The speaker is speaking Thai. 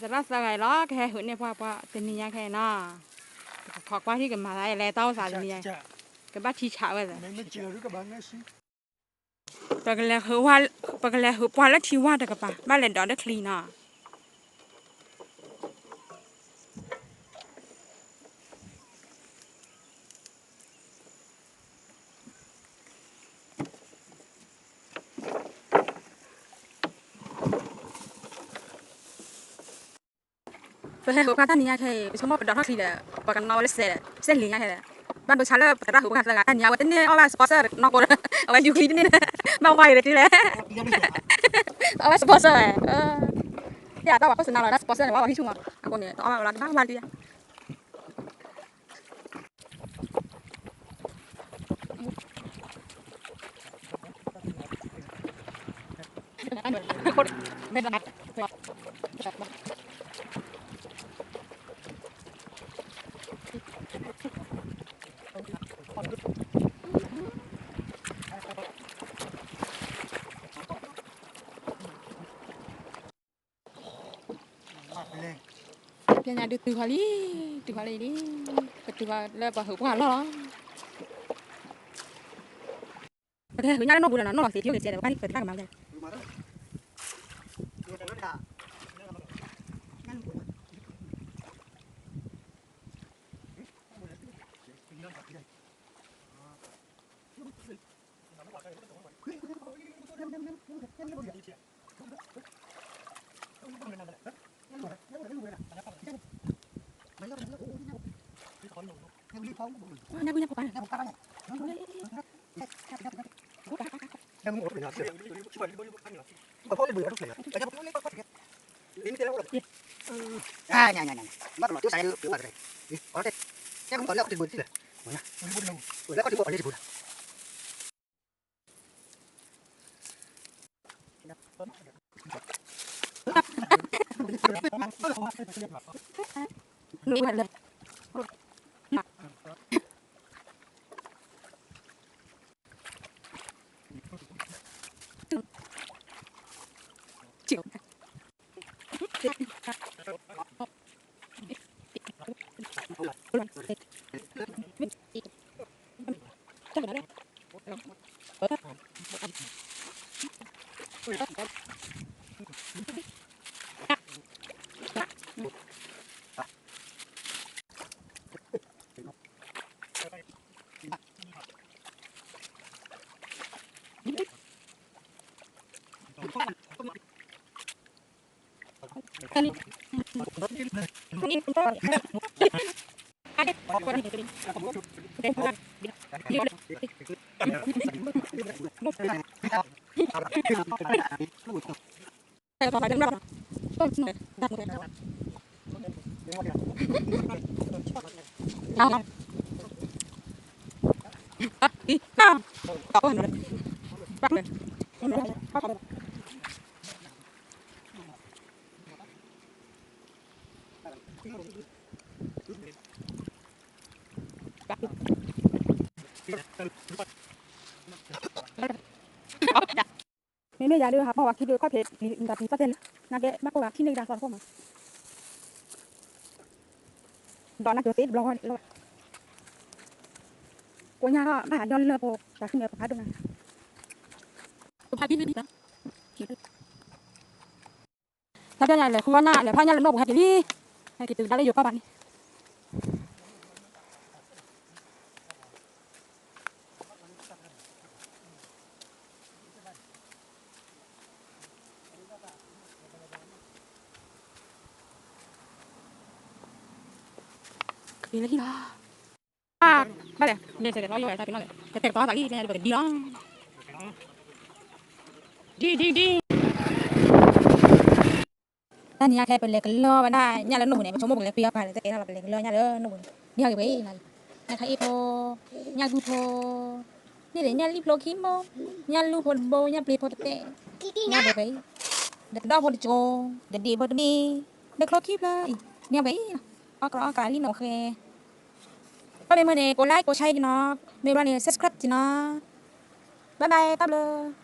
จะรักษาไงล่ะแค่หุ่นเนี่ยพอเป็นนี่ยังแค่น่ะขอกว่าที่กันมาอะไรเต้าสารนี่กับบ้านที่ฉะไว้เลยปากเลยหัวปากเลยหัวปลาแล้วที่ว่าเด็กกับป้าบ้านเล่นดอนได้คลีน่ะไปให้หัวปลาท่านนี้แค่ไปชมว่าเป็นดอนได้คลีเลยปากกันเอาเลยเส้นเหลี่ยงแค่เลยบ้านดูชั้นแล้วปากกันหัวปลาท่านนี้ว่าแต่เนี่ยเอาไว้สปอนเซอร์นอกบนเอาไว้ยูคลีนี่มาไว้เลยทีแรกเอาไว้สปอนเซอร์อย่าต้องว่าโฆษณาเลยนะสปอนเซอร์ว่าที่ชุ่มอ่ะคนเนี่ยต้องเอาเวลาบ้านดีคนไม่ระมัดพี่นาดูตัวนี้ดิตัวแล้วพอหัวล้อแต่หัวย่าน้องบุญนะน้องหลังเสียที่เสียแต่ว่านี่เกิดข้างมาเลยน่าบุญน่าปกป้องnha mất mà chú sai được rồi ở đây chắc không còn đâu thì buồn chứ rồi có đi bộ ở đây thì buồn nghĩ vậyเลยchịu chắc là đấy Kali. Ini untuk. Ada. Saya bawa dengan berapa? Nah. Nah. Apa ini? Pakai. Mẹ già đưa hả? Bảo khi đưa có thể đặt phát tiền là cái bác bảo khi nơi đặt sòn không mà đó là kiểu tết lo của nhà họ bà don lơ bộ và khi người phá được này tôi phải biết đi đó sao cái này lại không có nạ lại phá nhà lại nộp một hạt đi hay cái từ đã lấy được các bạn đi lấy đó à bắt này nên sẽ nói rồi ta nói cái tẹp to tại đi này đi đó đi ta nhà cái bên lề cái lo bên đây nhà là nụ này mà chống một cái pia phải cái là bên lề lo nhà đó nụ nhà cái vậy này nhà thấy ipo nhà gu poนี่เดี๋ยวเนี่ยรีบโลคิโมเนี่ยลูกพลโบเนี่ยปลีพลเตะเนี่ยแบบนี้เด็กดอกพลโจเด็กดีพลดีเด็กโลคิปเลยเนี่ยแบบนี้อ๋อกระอกาลีนโอเคก็เป็นเมื่อเนี่ยกดไลค์กดแชร์ดีเนาะไม่ว่าเนี่ย subscribe ดีเนาะบ๊ายบายตับเลย